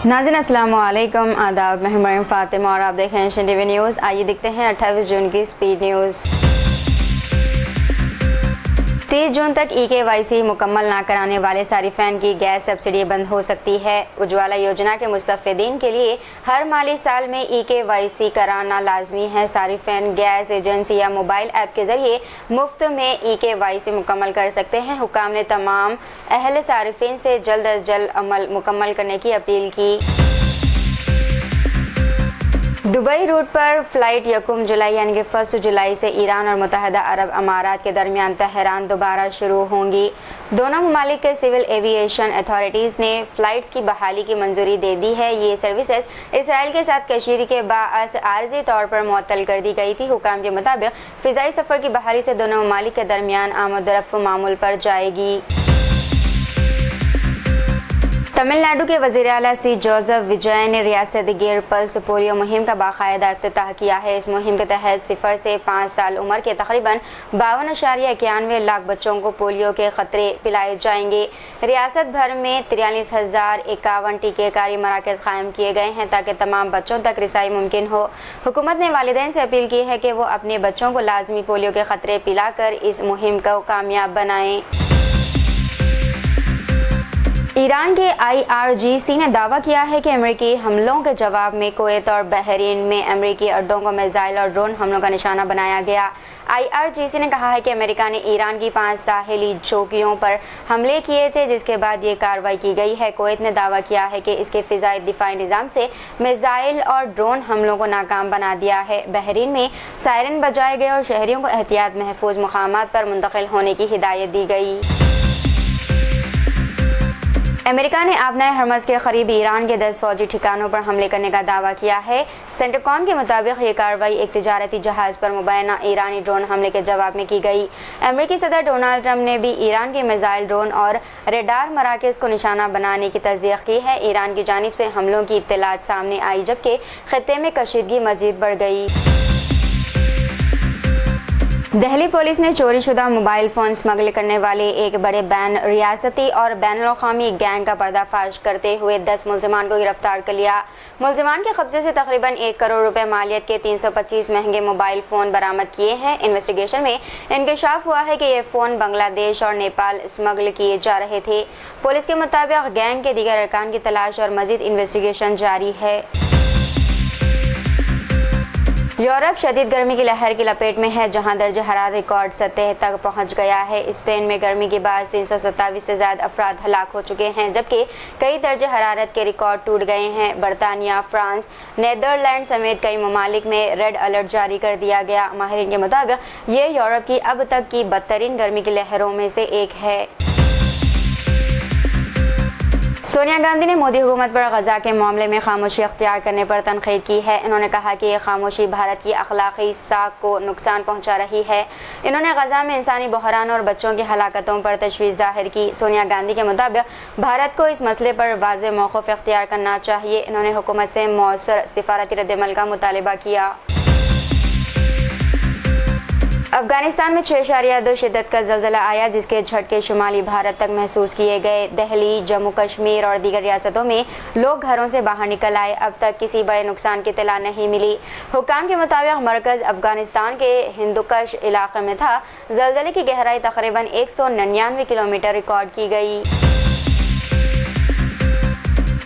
नाज़रीन अस्सलाम वालेकुम, आदाब। मैं मरियम फातिमा और आप देख रहे हैं एशियन टीवी न्यूज़। आइए देखते हैं 28 जून की स्पीड न्यूज़। 30 जून तक EKYC मुकम्मल ना कराने वाले सारिफिन की गैस सब्सिडी बंद हो सकती है। उज्ज्वला योजना के मुस्तफ़ीदीन के लिए हर माली साल में EKYC कराना लाजमी है। सारिफिन गैस एजेंसी या मोबाइल ऐप के जरिए मुफ्त में EKYC मुकम्मल कर सकते हैं। हुकाम ने तमाम अहल सारिफिन से जल्द अज जल्द अमल मुकम्मल करने की अपील की। दुबई रूट पर फ्लाइट 1 जुलाई यानी कि 1 जुलाई से ईरान और मुत्तहदा अरब अमारात के दरमियान तेहरान दोबारा शुरू होंगी। दोनों ममालिक के सिविल एविएशन अथॉरिटीज़ ने फ़्लाइट्स की बहाली की मंजूरी दे दी है। ये सर्विसेज इसराइल के साथ कशीदी के बाअस आर्जी तौर पर मुअत्तल कर दी गई थी। हुकाम के मुताबिक फ़िज़ाई सफ़र की बहाली से दोनों ममालिक के दरमियान आमद-ओ-रफ्त मामूल पर जाएगी। तमिलनाडु के वज़ीर आला सी जोसेफ विजय ने रियासती गिर पल्स पोलियो मुहिम का बाकायदा इफ्तिताह किया है। इस मुहिम के तहत 0 से 5 साल उम्र के तकरीबन 52.91 लाख बच्चों को पोलियो के खतरे पिलाए जाएंगे। रियासत भर में 43,051 टीकेकारी मराकज़ कायम किए गए हैं ताकि तमाम बच्चों तक रिसाई मुमकिन हो। हुकूमत ने वालिदैन से अपील की है कि वो अपने बच्चों को लाजमी पोलियो के खतरे पिलाकर इस मुहिम को कामयाब बनाएं। ईरान के IRGC ने दावा किया है कि अमेरिकी हमलों के जवाब में कुवैत और बहरीन में अमेरिकी अड्डों को मिसाइल और ड्रोन हमलों का निशाना बनाया गया। IRGC ने कहा है कि अमेरिका ने ईरान की 5 साहिली चौकियों पर हमले किए थे, जिसके बाद ये कार्रवाई की गई है। कुवैत ने दावा किया है कि इसके फ़िज़ाई दिफाई निज़ाम से मिसाइल और ड्रोन हमलों को नाकाम बना दिया है। बहरीन में सायरन बजाए गए और शहरियों को एहतियात महफूज मकामात पर मुंतकिल होने की हिदायत दी गई। अमेरिका ने आबनाए हरमज़ के करीब ईरान के 10 फौजी ठिकानों पर हमले करने का दावा किया है। सेंटरकॉम के मुताबिक ये कार्रवाई एक तिजारती जहाज़ पर मुबैना ईरानी ड्रोन हमले के जवाब में की गई। अमेरिकी सदर डोनाल्ड ट्रंप ने भी ईरान के मिसाइल, ड्रोन और रेडार मराकज़ को निशाना बनाने की तस्दीक की है। ईरान की जानिब से हमलों की इत्तलात सामने आई जबकि खित्ते में कशीदगी मज़ीद बढ़ गई। दिल्ली पुलिस ने चोरी शुदा मोबाइल फ़ोन स्मगल करने वाले एक बड़े बैन रियासती और बैनुल-अक़वामी गैंग का पर्दाफाश करते हुए 10 मुल्ज़िमान को गिरफ्तार कर लिया। मुल्ज़िमान के कब्जे से तकरीबन 1 करोड़ रुपए मालियत के 325 महंगे मोबाइल फ़ोन बरामद किए हैं। इन्वेस्टिगेशन में इंकशाफ हुआ है कि ये फ़ोन बांग्लादेश और नेपाल स्मगल किए जा रहे थे। पुलिस के मुताबिक गैंग के दीगर अरकान की तलाश और मज़ीद इन्वेस्टिगेशन जारी है। यूरोप शदीद गर्मी की लहर की लपेट में है, जहां दर्ज हरारत रिकॉर्ड सतह तक पहुंच गया है। स्पेन में गर्मी के बाद 327 से ज़्यादा अफराद हलाक हो चुके हैं, जबकि कई दर्ज हरारत के रिकॉर्ड टूट गए हैं। बरतानिया, फ्रांस, नीदरलैंड समेत कई ममालिक में रेड अलर्ट जारी कर दिया गया। माहिरीन के मुताबिक ये यूरोप की अब तक की बदतरीन गर्मी की लहरों में से एक है। सोनिया गांधी ने मोदी हुकूमत पर गजा के मामले में खामोशी अख्तियार करने पर तनकीद की है। इन्होंने कहा कि ये खामोशी भारत की अखलाकी साख को नुकसान पहुंचा रही है। इन्होंने गजा में इंसानी बहरान और बच्चों की हलाकतों पर तशवीश जाहिर की। सोनिया गांधी के मुताबिक भारत को इस मसले पर वाज़ेह मौक़िफ़ अख्तियार करना चाहिए। इन्होंने हुकूमत से मौसर सिफारती रद्द-ए-अमल का मुतालबा किया। अफगानिस्तान में 6.2 शिद्दत का ज़लज़ला आया, जिसके झटके शुमाली भारत तक महसूस किए गए। दिल्ली, जम्मू कश्मीर और दीगर रियासतों में लोग घरों से बाहर निकल आए। अब तक किसी बड़े नुकसान की इत्तला नहीं मिली। हुक्काम के मुताबिक मरकज़ अफगानिस्तान के हिंदुकश इलाके में था। ज़लज़ले की गहराई तकरीबन 199 किलोमीटर रिकॉर्ड की गई।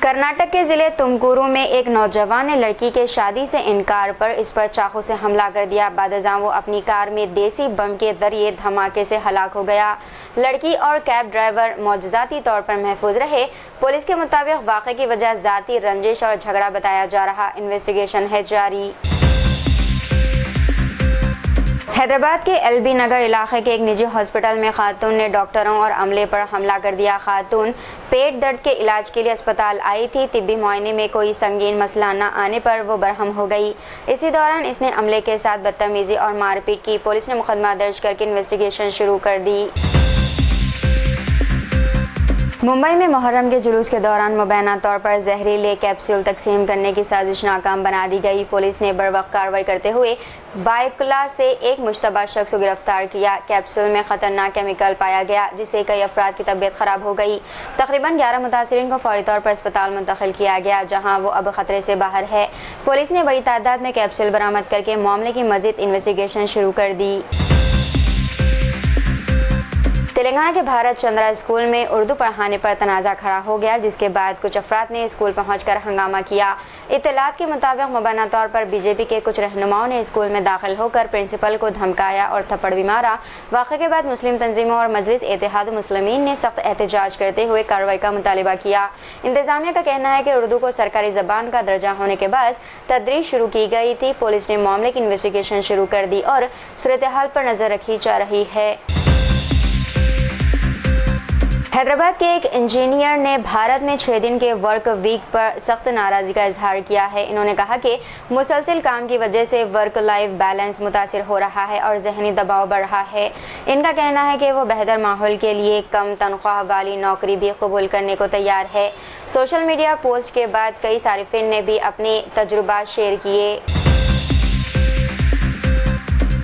कर्नाटक के ज़िले तुमकुरू में एक नौजवान ने लड़की के शादी से इनकार पर इस पर चाकू से हमला कर दिया। बादशाह वो अपनी कार में देसी बम के जरिए धमाके से हलाक हो गया। लड़की और कैब ड्राइवर मौजज़ाती तौर पर महफूज रहे। पुलिस के मुताबिक वाक़े की वजह ज़ाती रंजिश और झगड़ा बताया जा रहा। इन्वेस्टिगेशन है जारी। हैदराबाद के LB नगर इलाके के एक निजी हॉस्पिटल में खातून ने डॉक्टरों और अमले पर हमला कर दिया। खातून पेट दर्द के इलाज के लिए अस्पताल आई थी। तिब्बी मुआयने में कोई संगीन मसला न आने पर वो बरहम हो गई। इसी दौरान इसने अमले के साथ बदतमीजी और मारपीट की। पुलिस ने मुकदमा दर्ज करके इन्वेस्टिगेशन शुरू कर दी। मुंबई में मुहर्रम के जुलूस के दौरान मुबैना तौर पर जहरीले कैप्सूल तकसीम करने की साजिश नाकाम बना दी गई। पुलिस ने बरवक्त कार्रवाई करते हुए बायकुला से एक मुश्तबा शख्स को गिरफ्तार किया। कैप्सूल में खतरनाक केमिकल पाया गया जिससे कई अफराद की तबीयत खराब हो गई। तकरीबन 11 मुतासिरीन को फौरी तौर पर अस्पताल मुंतकिल किया गया जहां वो अब खतरे से बाहर है। पुलिस ने बड़ी तादाद में कैप्सूल बरामद करके मामले की मजीद इन्वेस्टिगेशन शुरू कर दी। तेलंगाना के भारत चंद्रा स्कूल में उर्दू पढ़ाने पर तनाज़ा खड़ा हो गया जिसके बाद कुछ अफराद ने स्कूल पहुंचकर हंगामा किया। इत्तलात के मुताबिक मुबैना तौर पर बीजेपी के कुछ रहनुमाओं ने स्कूल में दाखिल होकर प्रिंसिपल को धमकाया और थप्पड़ भी मारा। वाक़े के बाद मुस्लिम तंजीमों और मजलिस इत्तेहाद मुस्लिमीन ने सख्त एहतजाज करते हुए कार्रवाई का मुतालिबा किया। इंतजामिया का कहना है कि उर्दू को सरकारी ज़बान का दर्जा होने के बाद तदरीस शुरू की गई थी। पुलिस ने मामले की इन्वेस्टिगेशन शुरू कर दी और सूरत-ए-हाल पर नज़र रखी जा रही है। हैदराबाद के एक इंजीनियर ने भारत में 6 दिन के वर्क वीक पर सख्त नाराज़गी का इजहार किया है। इन्होंने कहा कि मुसलसल काम की वजह से वर्क लाइफ बैलेंस मुतासिर हो रहा है और जहनी दबाव बढ़ रहा है। इनका कहना है कि वो बेहतर माहौल के लिए कम तनख्वाह वाली नौकरी भी कबूल करने को तैयार है। सोशल मीडिया पोस्ट के बाद कई सारिफिन ने भी अपने तजुर्बात शेयर किए।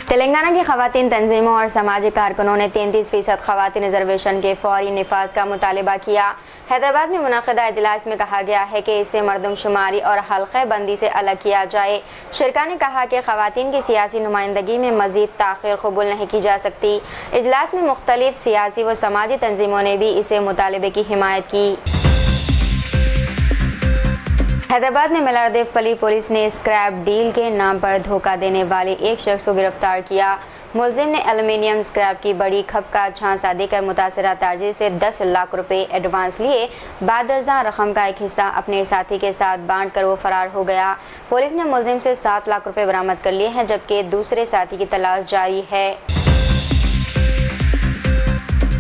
तेलंगाना की खवातीन तंजीमों और समाजी कारकुनों ने 33% खवातीन रिजर्वेशन के फौरी निफाज का मुतालिबा किया। हैदराबाद में मुनक़िदा इजलास में कहा गया है कि इसे मरदमशुमारी और हल्क़े बंदी से अलग किया जाए। शरका ने कहा कि खवातीन की सियासी नुमाइंदगी में मज़ीद ताख़ीर कबूल नहीं की जा सकती। इजलास में मुख्तलिफ सियासी व समाजी तंजीमों ने भी इसे मुतालिबे की हिमायत की। हैदराबाद में मलारदेवपल्ली पुलिस ने स्क्रैप डील के नाम पर धोखा देने वाले एक शख्स को गिरफ्तार किया। मुलजिम ने एल्युमिनियम स्क्रैप की बड़ी खप का झांसा देकर मुतासरा ताजिर से 10 लाख रुपए एडवांस लिए। बाद दर्जा रकम का एक हिस्सा अपने साथी के साथ बांट कर वो फरार हो गया। पुलिस ने मुलजिम से 7 लाख रुपए बरामद कर लिए हैं जबकि दूसरे साथी की तलाश जारी है।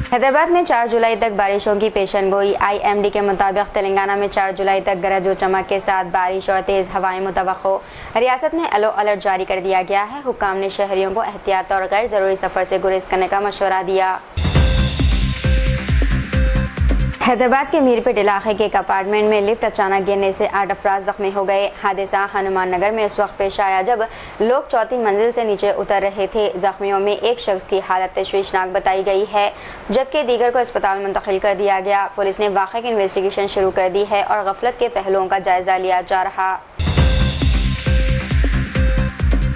हैदराबाद में 4 जुलाई तक बारिशों की पेशनगोई। IMD के मुताबिक तेलंगाना में 4 जुलाई तक गरज व चमक के साथ बारिश और तेज़ हवाएं मुतवक्को। रियासत में येलो अलर्ट जारी कर दिया गया है। हुक्काम ने शहरियों को एहतियात और गैर ज़रूरी सफ़र से गुरेज करने का मशवरा दिया। हैदराबाद के मीरपेट इलाके के एक अपार्टमेंट में लिफ्ट अचानक गिरने से 8 अफराद जख्मी हो गए। हादसा हनुमान नगर में उस वक्त पेश आया जब लोग चौथी मंजिल से नीचे उतर रहे थे। जख्मियों में एक शख्स की हालत तशवीशनाक बताई गई है जबकि दीगर को अस्पताल मुंतकिल कर दिया गया। पुलिस ने वाक़े की इन्वेस्टिगेशन शुरू कर दी है और गफलत के पहलुओं का जायजा लिया जा रहा।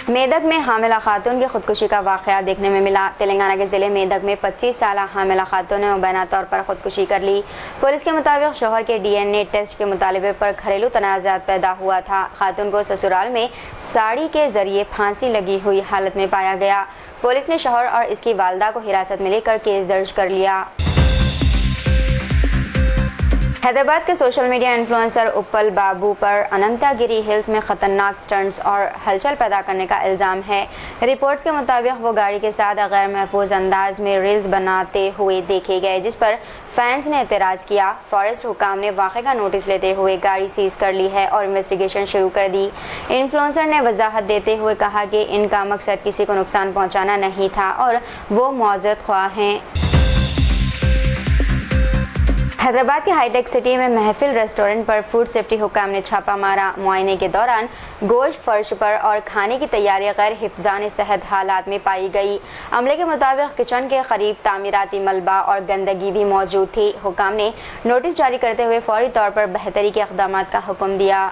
मेदक में हामिला खातून की खुदकुशी का वाक़या देखने में मिला। तेलंगाना के ज़िले मेदक में 25 साला हामिला खातून ने मुबैना तौर पर खुदकुशी कर ली। पुलिस के मुताबिक शोहर के DNA टेस्ट के मुतालिबे पर घरेलू तनाज़ात पैदा हुआ था। खातून को ससुराल में साड़ी के जरिए फांसी लगी हुई हालत में पाया गया। पुलिस ने शोहर और इसकी वालदा को हिरासत में लेकर केस दर्ज कर लिया। हैदराबाद के सोशल मीडिया इन्फ्लुएंसर उप्पल बाबू पर अनंतागिरी हिल्स में खतरनाक स्टंट्स और हलचल पैदा करने का इल्ज़ाम है। रिपोर्ट्स के मुताबिक वो गाड़ी के साथ गैर महफूज अंदाज में रील्स बनाते हुए देखे गए जिस पर फैंस ने एतराज़ किया। फॉरेस्ट हुकाम ने वाक़े का नोटिस लेते हुए गाड़ी सीज कर ली है और इन्वेस्टिगेशन शुरू कर दी। इन्फ्लुएंसर ने वजाहत देते हुए कहा कि इनका मकसद किसी को नुकसान पहुँचाना नहीं था और वो मौजूद ख्वाह हैं। हैदराबाद के हाईटेक सिटी में महफिल रेस्टोरेंट पर फूड सेफ्टी हुकाम ने छापा मारा। मुआयने के दौरान गोश्त फर्श पर और खाने की तैयारी गैर हिफ्ज़ान सेहत हालात में पाई गई। अमले के मुताबिक किचन के करीब तामीराती मलबा और गंदगी भी मौजूद थी। हुकाम ने नोटिस जारी करते हुए फौरी तौर पर बेहतरी के इक़दाम का हुक्म दिया।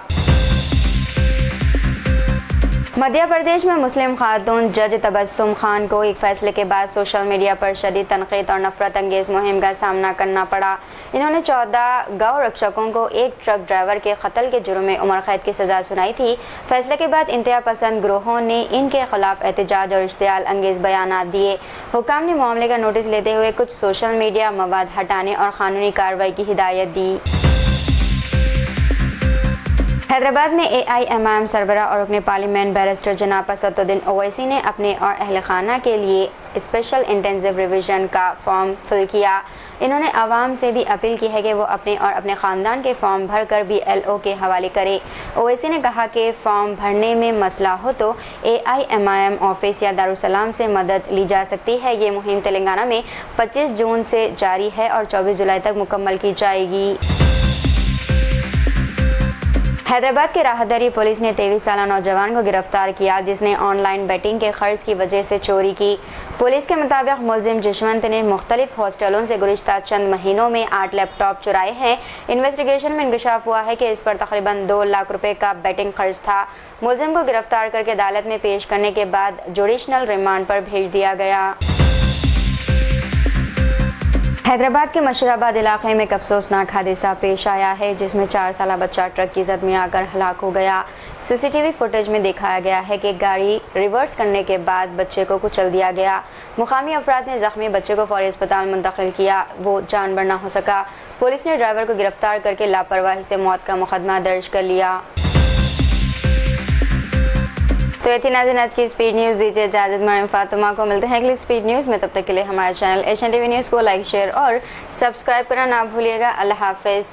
मध्य प्रदेश में मुस्लिम खातून जज तबस्सुम खान को एक फैसले के बाद सोशल मीडिया पर शदीद तनक़ीद और नफरत अंगेज़ मुहिम का सामना करना पड़ा। इन्होंने 14 गौ रक्षकों को एक ट्रक ड्राइवर के कत्ल के जुर्म में उम्र कैद की सज़ा सुनाई थी। फैसले के बाद इंतहा पसंद ग्रोहों ने इनके खिलाफ एहतजाज और इश्तियाल अंगेज़ बयानात दिए। हुकाम ने मामले का नोटिस लेते हुए कुछ सोशल मीडिया मवाद हटाने और कानूनी कार्रवाई की हिदायत दी। हैदराबाद में AIMIM सरबराह और रुकने पार्लियामेंट बैरिस्टर जनाब असदुद्दीन ओवैसी ने अपने और अहल खाना के लिए स्पेशल इंटेंसिव रिवीजन का फॉर्म फिल किया। انہوں نے عوام سے بھی اپیل کی ہے کہ وہ اپنے اور اپنے خاندان کے فارم بھر کر BLO کے حوالے کرے۔ اویسی نے کہا کہ فارم بھرنے میں مسئلہ ہو تو AIMIM آفس یا دارالسلام سے مدد لی جا سکتی ہے۔ یہ مہم تلنگانہ میں 25 جون سے جاری ہے اور 24 جولائی تک مکمل کی جائے گی۔ حیدرآباد کی راہداری پولیس نے 23 سالہ نوجوان کو گرفتار کیا جس نے آن لائن بیٹنگ کے قرض کی وجہ سے چوری کی۔ پولیس کے مطابق ملزم جشونت نے مختلف ہاسٹلوں سے گزشتہ چند مہینوں میں 8 لیپ ٹاپ چرائے ہیں۔ انویسٹیگیشن میں انکشاف ہوا ہے کہ اس پر تقریباً 2 لاکھ روپے کا بیٹنگ قرض تھا۔ ملزم کو گرفتار کر کے عدالت میں پیش کرنے کے بعد جوڈیشنل ریمانڈ پر بھیج دیا گیا۔ حیدرآباد کے مشراباد علاقے میں ایک افسوسناک حادثہ پیش آیا ہے جس میں 4 سالہ بچہ ٹرک کی زد میں آ کر ہلاک ہو گیا۔ CCTV فوٹیج میں دکھایا گیا ہے کہ گاڑی ریورس کرنے کے بعد بچے کو کچل دیا گیا۔ مقامی افراد نے زخمی بچے کو فوری اسپتال منتقل کیا، وہ جان بر نہ ہو سکا۔ پولیس نے ڈرائیور کو گرفتار کر کے لاپرواہی سے موت کا مقدمہ درج کر لیا۔ تو یہ تھی ناظرین آج کی اسپیڈ نیوز۔ دیجیے اجازت، مریم فاطمہ کو ملتے ہیں اگلی اسپیڈ نیوز میں، تب تک کے لیے ہمارے channel Asian T V news کو لائک، شیئر اور سبسکرائب کرنا نہ بھولیے گا۔ اللہ حافظ۔